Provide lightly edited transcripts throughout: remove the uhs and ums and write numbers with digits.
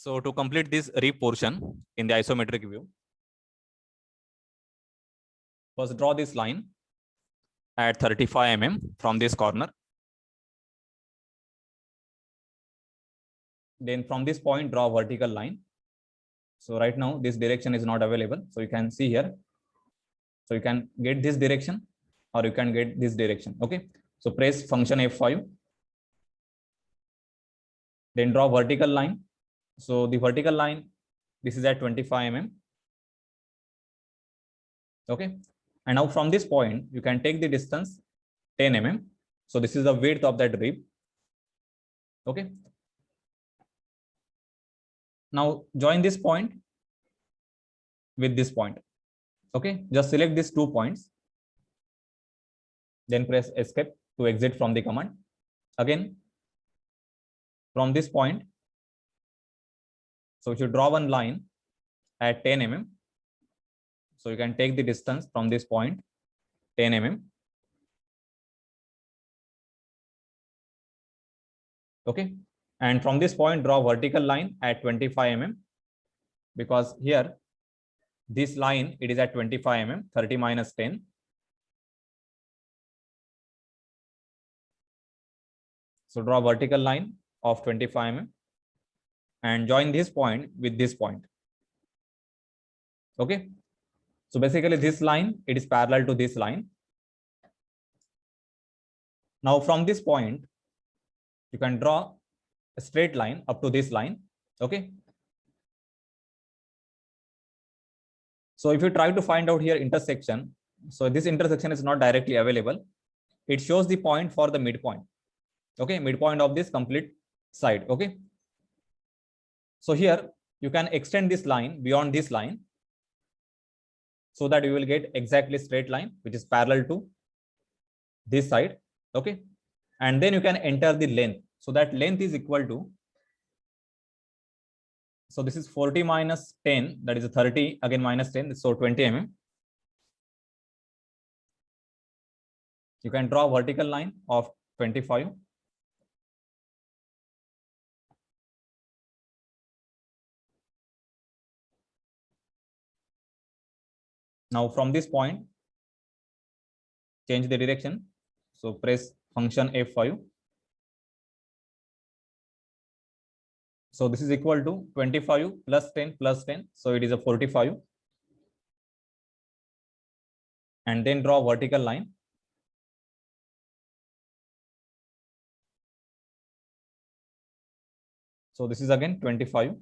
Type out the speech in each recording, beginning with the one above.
So to complete this reef portion in the isometric view, first draw this line at 35 mm from this corner. Then from this point, draw a vertical line. So right now this direction is not available. So you can see here. So you can get this direction or you can get this direction. Okay. So press function F5. Then draw vertical line. So the vertical line, this is at 25 mm. Okay. And now from this point, you can take the distance 10 mm. So this is the width of that rib. Okay. Now join this point with this point. Okay. Just select these 2 points. Then press escape to exit from the command. Again, from this point, so if you draw one line at 10 mm, so you can take the distance from this point 10 mm. Okay. And from this point, draw vertical line at 25 mm, because here this line, it is at 25 mm, 30 minus 10. So draw vertical line of 25 mm and join this point with this point. Okay. So basically this line, it is parallel to this line. Now from this point, you can draw a straight line up to this line. Okay. So if you try to find out here intersection, so this intersection is not directly available. It shows the point for the midpoint. Okay, midpoint of this complete side. Okay. So here you can extend this line beyond this line so that you will get exactly straight line, which is parallel to this side. Okay. And then you can enter the length. So that length is equal to, so this is 40 minus 10, that is 30, again minus 10, so 20 mm. You can draw a vertical line of 25. Now from this point, change the direction. So press function F5. So this is equal to 25 plus 10 plus 10. So it is a 45. And then draw a vertical line. So this is again 25.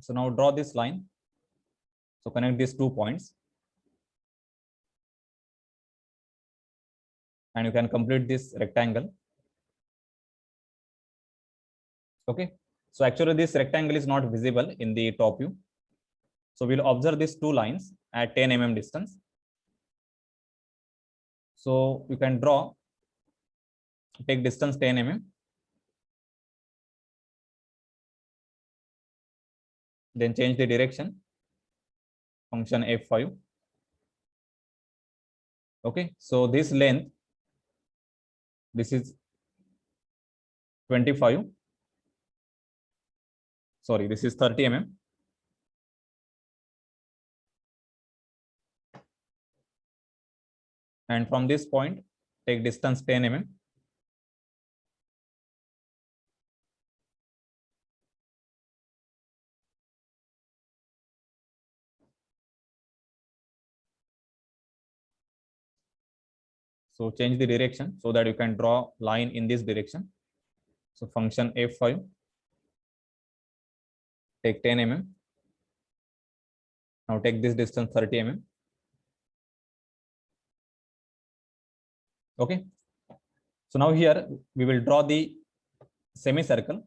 So now draw this line. So connect these 2 points. And you can complete this rectangle. Okay. So actually this rectangle is not visible in the top view. So we'll observe these 2 lines at 10 mm distance. So you can draw, take distance 10 mm. Then change the direction, function F5. Okay. So this length, this is 25. Sorry, this is 30 mm. And from this point, take distance 10 mm. So change the direction so that you can draw line in this direction. So function f5, take 10 mm. Now take this distance 30 mm. Okay. So now here we will draw the semicircle.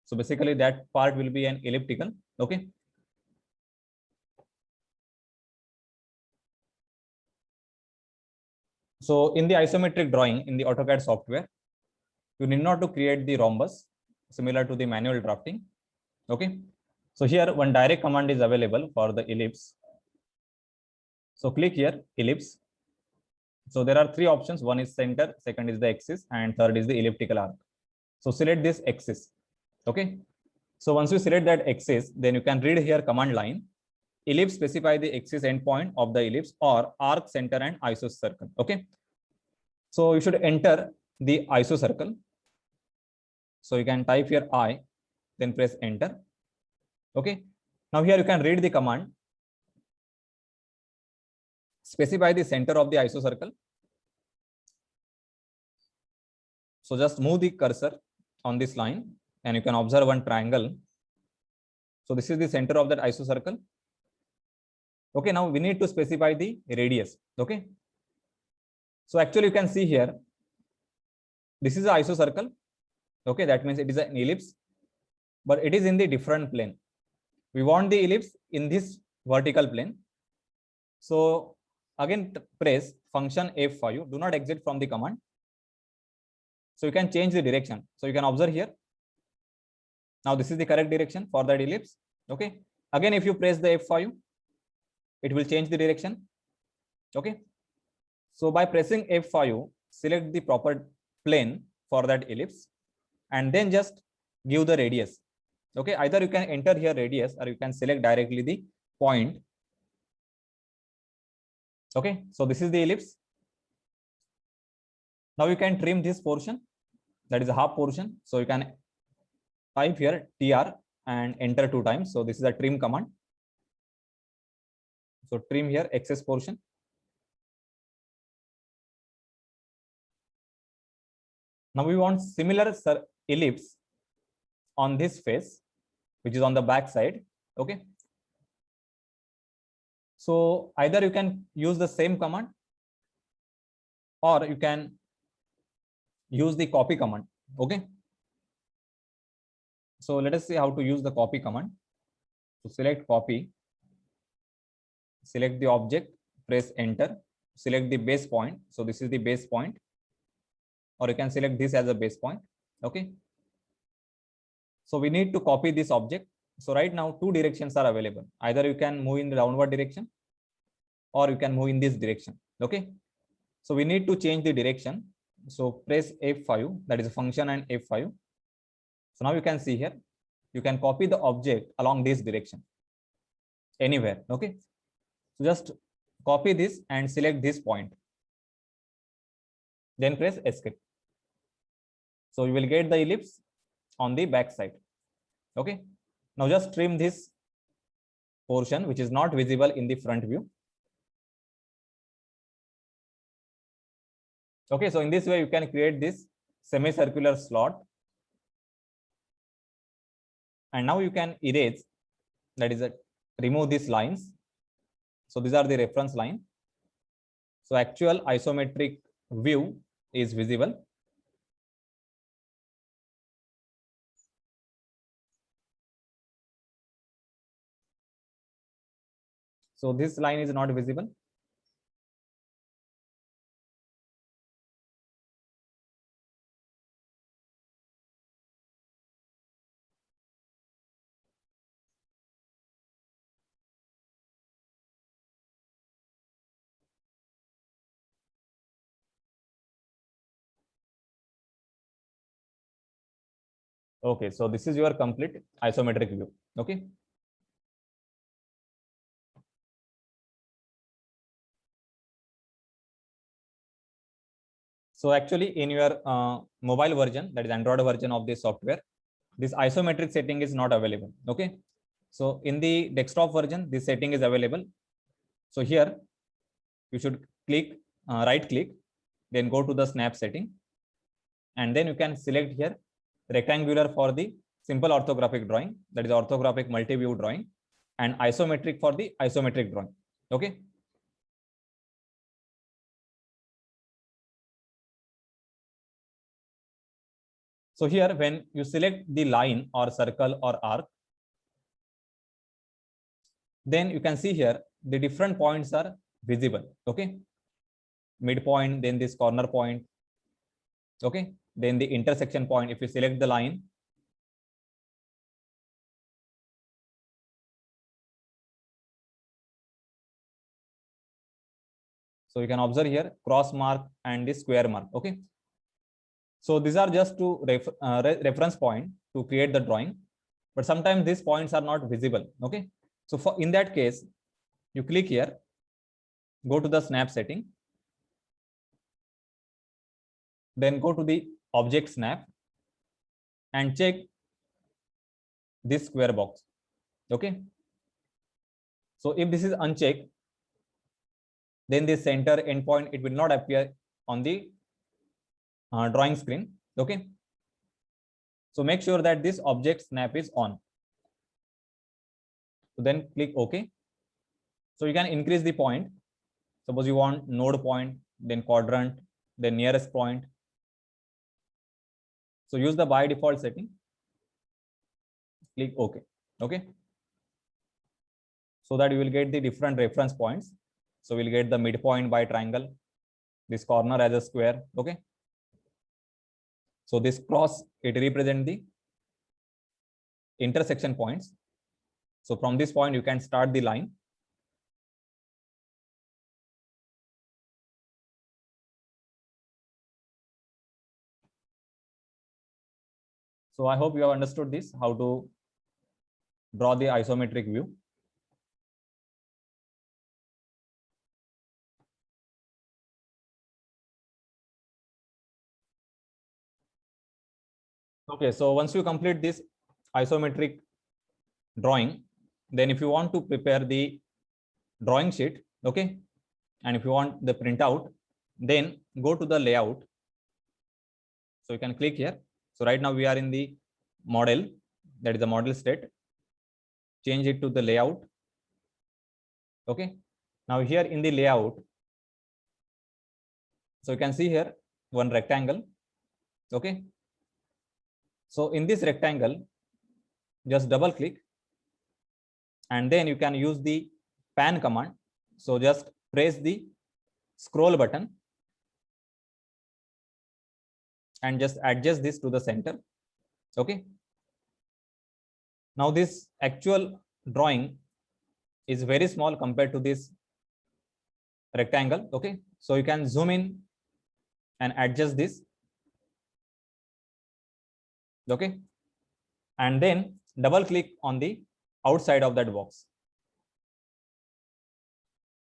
So basically that part will be an elliptical. Okay. So in the isometric drawing in the AutoCAD software, you need not to create the rhombus similar to the manual drafting. Okay. So here one direct command is available for the ellipse. So click here, ellipse. So there are three options. One is center, second is the axis, and third is the elliptical arc. So select this axis. Okay. So once you select that axis, then you can read here command line. Ellipse specify the axis endpoint of the ellipse or arc, center, and isocircle. Okay. So you should enter the isocircle. So you can type here I, then press enter. Okay. Now here you can read the command. Specify the center of the isocircle. So just move the cursor on this line and you can observe one triangle. So this is the center of that isocircle. Okay, now we need to specify the radius. Okay. So actually you can see here, this is an isocircle. Okay, that means it is an ellipse, but it is in the different plane. We want the ellipse in this vertical plane. So again, press function F5. Do not exit from the command. So you can change the direction. So you can observe here. Now this is the correct direction for that ellipse. Okay. Again, if you press the F5, it will change the direction. Okay. So by pressing F5, select the proper plane for that ellipse and then just give the radius. Okay. Either you can enter here radius or you can select directly the point. Okay. So this is the ellipse. Now you can trim this portion. That is a half portion. So you can type here TR and enter 2 times. So this is a trim command. So trim here excess portion. Now we want similar ellipse on this face, which is on the back side. Okay. So either you can use the same command or you can use the copy command. Okay. So let us see how to use the copy command. So select copy, select the object, press enter, select the base point. So this is the base point, or you can select this as a base point. Okay. So we need to copy this object. So right now 2 directions are available. Either you can move in the downward direction or you can move in this direction. Okay. So we need to change the direction. So press F5, that is a function and F5. So now you can see here, you can copy the object along this direction anywhere. Okay. So just copy this and select this point. Then press escape. So you will get the ellipse on the back side. Okay. Now just trim this portion which is not visible in the front view. Okay. So in this way, you can create this semicircular slot. And now you can erase, that is, remove these lines. So these are the reference line. So actual isometric view is visible. So this line is not visible. Okay, so this is your complete isometric view. Okay. So actually in your mobile version, that is Android version of this software, this isometric setting is not available. Okay, so in the desktop version this setting is available. So here you should click right click, then go to the snap setting, and then you can select here rectangular for the simple orthographic drawing, that is orthographic multi-view drawing, and isometric for the isometric drawing. Okay, so here when you select the line or circle or arc, then you can see here the different points are visible. Okay, midpoint, then this corner point. Okay, then the intersection point. If you select the line, so you can observe here cross mark and the square mark. Okay, so these are just to reference point to create the drawing, but sometimes these points are not visible. Okay, so for in that case you click here, go to the snap setting, then go to the object snap and check this square box. Okay, so if this is unchecked, then the center endpoint, it will not appear on the drawing screen. Okay, so make sure that this object snap is on. So then click OK. So you can increase the point. Suppose you want node point, then quadrant, then nearest point. So use the by default setting. Click OK. Okay, so that you will get the different reference points. So we'll get the midpoint by triangle, this corner as a square. Okay, so this cross, it represents the intersection points. So from this point you can start the line. So I hope you have understood this, how to draw the isometric view. Okay, so once you complete this isometric drawing, then if you want to prepare the drawing sheet, okay, and if you want the printout, then go to the layout. So you can click here. So right now we are in the model, that is the model state. Change it to the layout. Okay, now here in the layout, so you can see here one rectangle. Okay, so in this rectangle, just double click, and then you can use the pan command. So just press the scroll button and just adjust this to the center. Okay, now this actual drawing is very small compared to this rectangle. Okay, so you can zoom in and adjust this. Okay, and then double click on the outside of that box.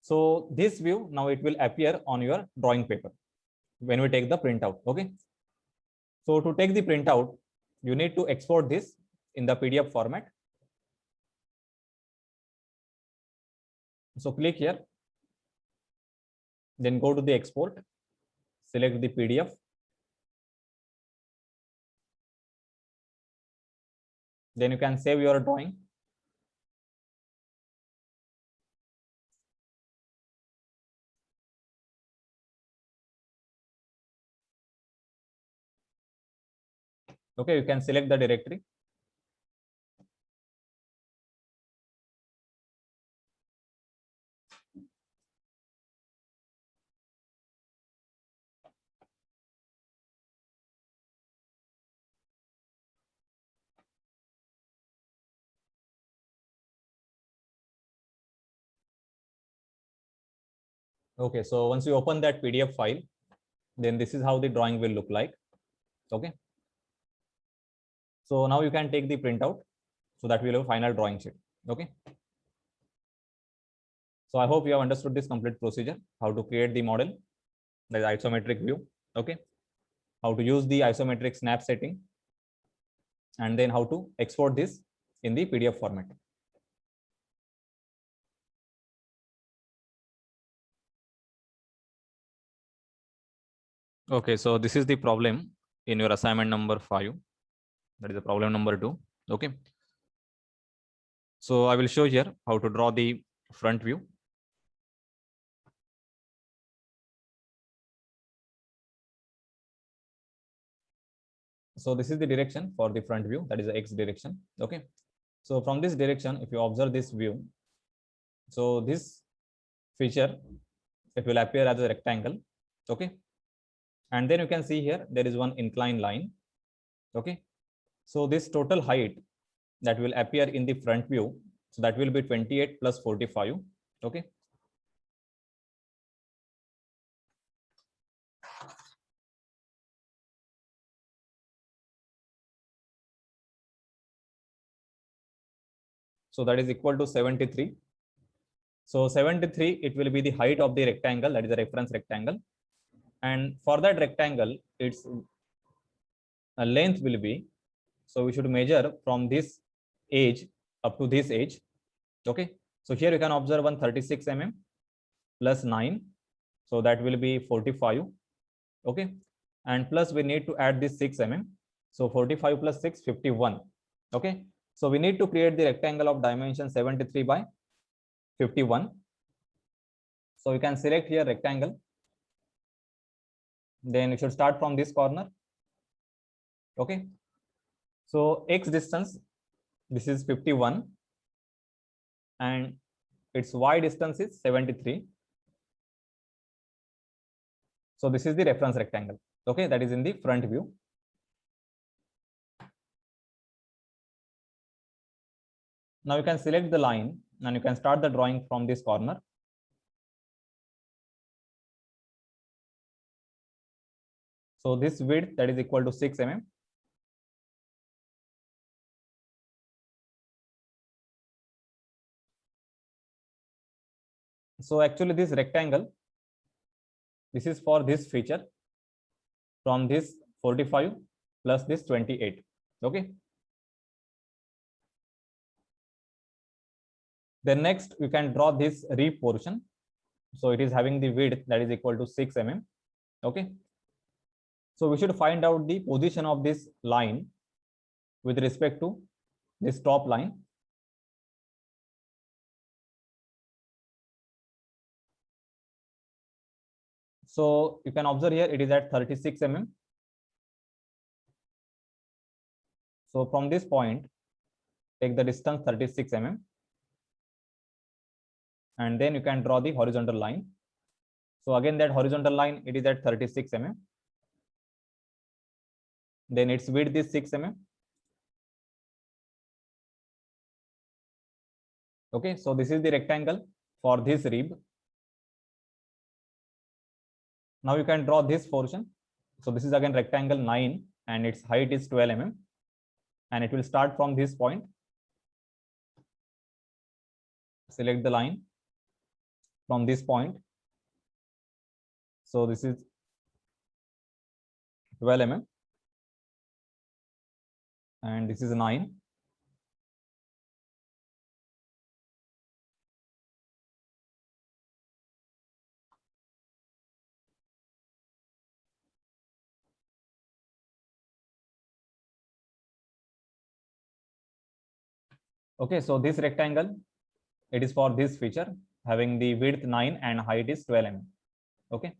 So this view now it will appear on your drawing paper when we take the printout. Okay, so to take the printout, you need to export this in the PDF format. So click here, then go to the export, select the PDF. Then you can save your drawing. Okay, you can select the directory. Okay, so once you open that PDF file, then this is how the drawing will look like. Okay, so now you can take the printout, so that we will have a final drawing sheet. Okay, so I hope you have understood this complete procedure, how to create the model, the isometric view, Okay, how to use the isometric snap setting, and then how to export this in the PDF format. Okay, so this is the problem in your assignment number 5. That is the problem number 2. Okay, so I will show here how to draw the front view. So this is the direction for the front view, that is the X direction. Okay, so from this direction, if you observe this view, so this feature, it will appear as a rectangle. Okay, and then you can see here there is one inclined line. Okay, so this total height that will appear in the front view, so that will be 28 plus 45. Okay, so that is equal to 73. So 73, it will be the height of the rectangle, that is the reference rectangle. And for that rectangle, its length will be, so we should measure from this edge up to this edge. Okay, so here you can observe 136 mm plus 9, so that will be 45. Okay, and plus we need to add this 6 mm, so 45 plus 6, 51. Okay, so we need to create the rectangle of dimension 73 by 51. So you can select here rectangle, then you should start from this corner. Okay, so X distance, this is 51, and its Y distance is 73. So this is the reference rectangle. Okay, that is in the front view. Now you can select the line and you can start the drawing from this corner. So this width, that is equal to 6 mm. So actually this rectangle, this is for this feature from this 45 plus this 28. Okay. Then next you can draw this rib portion. So it is having the width that is equal to 6 mm. Okay. So we should find out the position of this line with respect to this top line. So you can observe here it is at 36 mm. So from this point, take the distance 36 mm. And then you can draw the horizontal line. So again, that horizontal line, it is at 36 mm. Then its width is 6 mm. Okay, so this is the rectangle for this rib. Now you can draw this portion. So this is again rectangle 9 and its height is 12 mm. And it will start from this point. Select the line from this point. So this is 12 mm. And this is 9. Okay, so this rectangle, it is for this feature having the width 9 and height is 12 mm. Okay.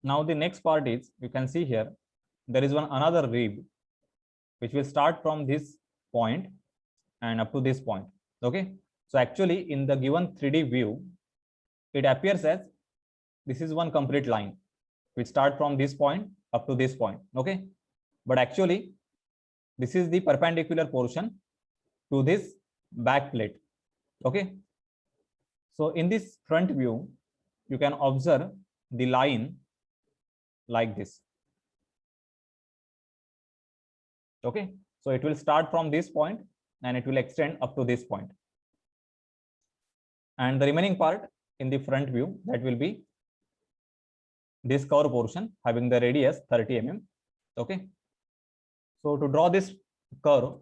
Now the next part is, you can see here, there is one another rib which will start from this point and up to this point. Okay. So actually in the given 3D view, it appears as this is one complete line which start from this point up to this point. Okay, but actually this is the perpendicular portion to this back plate. Okay, so in this front view you can observe the line like this. Okay, so it will start from this point and it will extend up to this point, and the remaining part in the front view, that will be this curve portion having the radius 30 mm. Okay, so to draw this curve,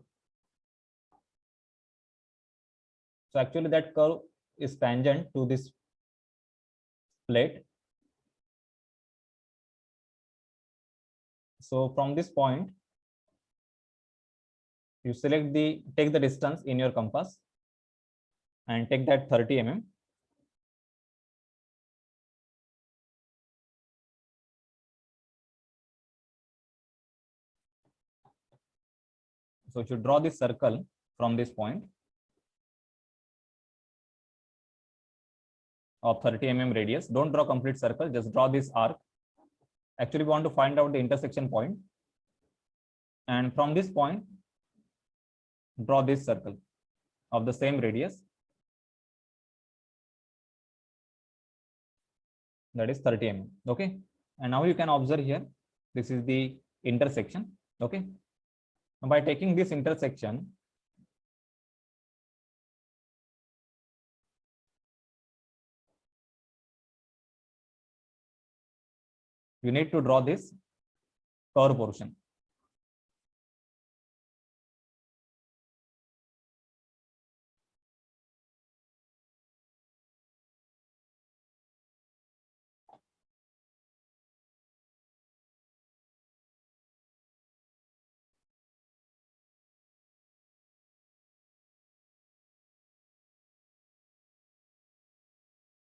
so actually that curve is tangent to this plate. So from this point you take the distance in your compass and take that 30 mm. So you should draw this circle from this point of 30 mm radius. Don't draw complete circle, just draw this arc. Actually, we want to find out the intersection point, and from this point draw this circle of the same radius, that is 30 mm. Okay, and now you can observe here, this is the intersection. Okay, now by taking this intersection, you need to draw this curve portion.